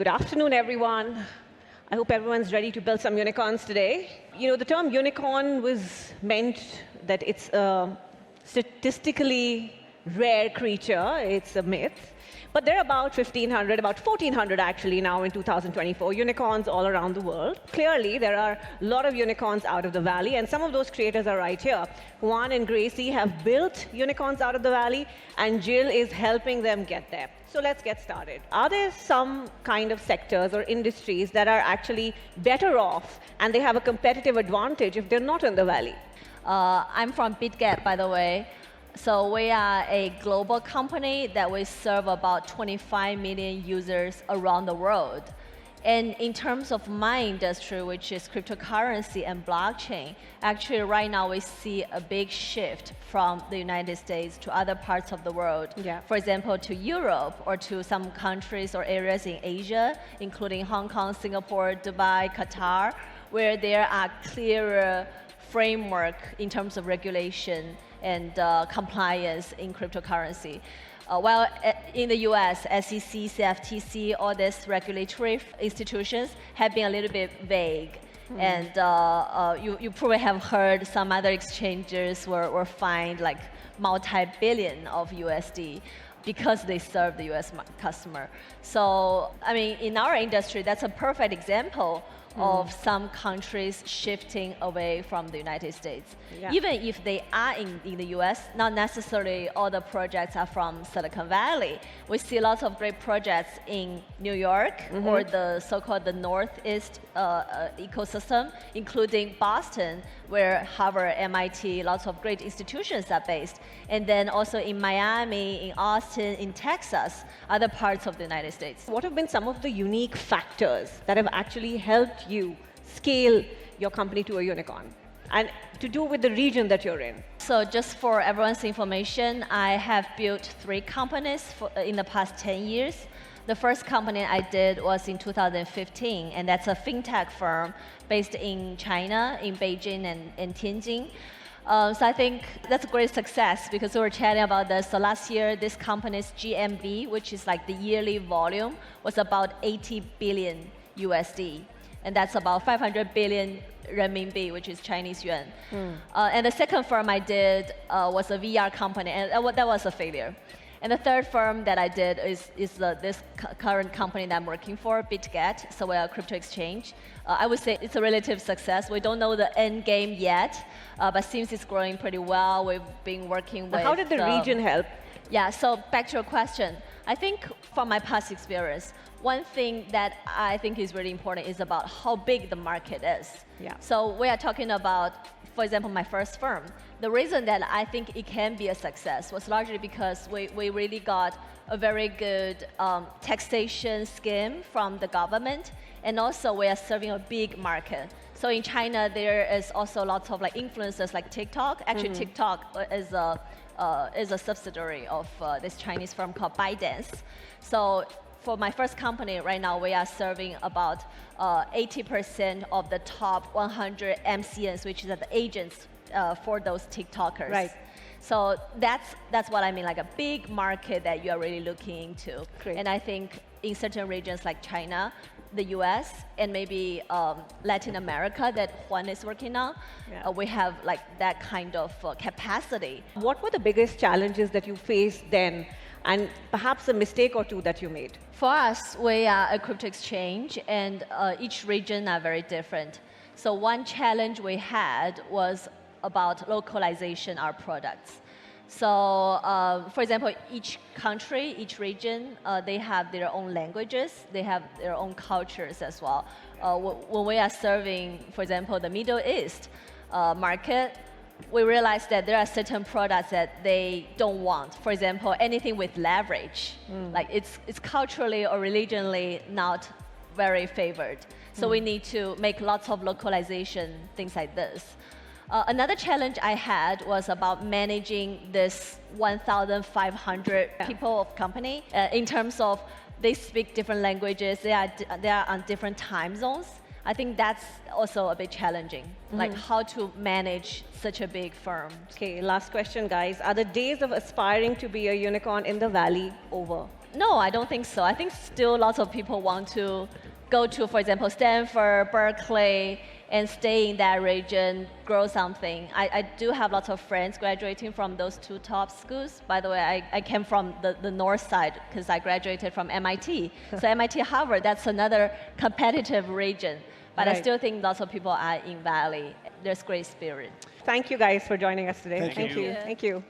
Good afternoon, everyone. I hope everyone's ready to build some unicorns today. You know, the term unicorn was meant that it's a statistically rare creature. It's a myth. But there are about 1,500, about 1,400 actually now in 2024, unicorns all around the world. Clearly, there are a lot of unicorns out of the valley, and some of those creators are right here. Juan and Gracy have built unicorns out of the valley, and Jill is helping them get there. So let's get started. Are there some kind of sectors or industries that are actually better off and they have a competitive advantage if they're not in the valley? I'm from Bitget, by the way. So we are a global company that we serve about 25 million users around the world. And in terms of my industry, which is cryptocurrency and blockchain, actually right now we see a big shift from the United States to other parts of the world. Yeah. For example, to Europe or to some countries or areas in Asia, including Hong Kong, Singapore, Dubai, Qatar, where there are clearer framework in terms of regulation and compliance in cryptocurrency. While in the US, SEC, CFTC, all these regulatory institutions have been a little bit vague. And you probably have heard some other exchanges were fined like multi-billion of USD because they serve the US customer. So, I mean, in our industry, that's a perfect example of some countries shifting away from the United States. Yeah. Even if they are in the US, not necessarily all the projects are from Silicon Valley. We see lots of great projects in New York or the so-called the Northeast ecosystem, including Boston, where Harvard, MIT, lots of great institutions are based. And then also in Miami, in Austin, in Texas, other parts of the United States. What have been some of the unique factors that have actually helped you scale your company to a unicorn? And to do with the region that you're in. So just for everyone's information, I have built 3 companies in the past 10 years. The first company I did was in 2015, and that's a fintech firm based in China, in Beijing and Tianjin. So I think that's a great success because we were chatting about this. So last year, this company's GMV, which is like the yearly volume, was about 80 billion USD. And that's about 500 billion renminbi, which is Chinese yuan. And the second firm I did was a VR company, and that was a failure. And the third firm that I did is this current company that I'm working for, Bitget. So we're a crypto exchange. I would say it's a relative success. We don't know the end game yet, but since it's growing pretty well, we've been working with... How did the region help? Yeah, so back to your question. I think from my past experience, one thing that I think is really important is about how big the market is. Yeah. So we are talking about, for example, my first firm. The reason that I think it can be a success was largely because we really got a very good taxation scheme from the government, and also we are serving a big market. So in China, there is also lots of like influencers like TikTok. Actually, TikTok is a subsidiary of this Chinese firm called ByteDance. So for my first company, right now we are serving about 80% of the top 100 MCNs, which is the agents for those TikTokers. Right. So that's what I mean, like a big market that you are really looking into. Great. And I think in certain regions like China, the US, and maybe Latin America that Juan is working on, we have like that kind of capacity. What were the biggest challenges that you faced then, and perhaps a mistake or two that you made? For us, we are a crypto exchange, and each region are very different. So one challenge we had was about localization our products. So, for example, each country, each region, they have their own languages, they have their own cultures as well. When we are serving, for example, the Middle East market, we realized that there are certain products that they don't want. For example, anything with leverage, like it's culturally or religionally not very favored. So we need to make lots of localization, things like this. Another challenge I had was about managing this 1,500 people of company in terms of they speak different languages, they are on different time zones. I think that's also a bit challenging, like how to manage such a big firm. Okay, last question, guys. Are the days of aspiring to be a unicorn in the valley over? No, I don't think so. I think still lots of people want to go to, for example, Stanford, Berkeley, and stay in that region, grow something. I do have lots of friends graduating from those two top schools. By the way, I came from the north side because I graduated from MIT. So MIT, Harvard, that's another competitive region. But I Right. still think lots of people are in Valley. There's great spirit. Thank you guys for joining us today. Thank you. Thank you.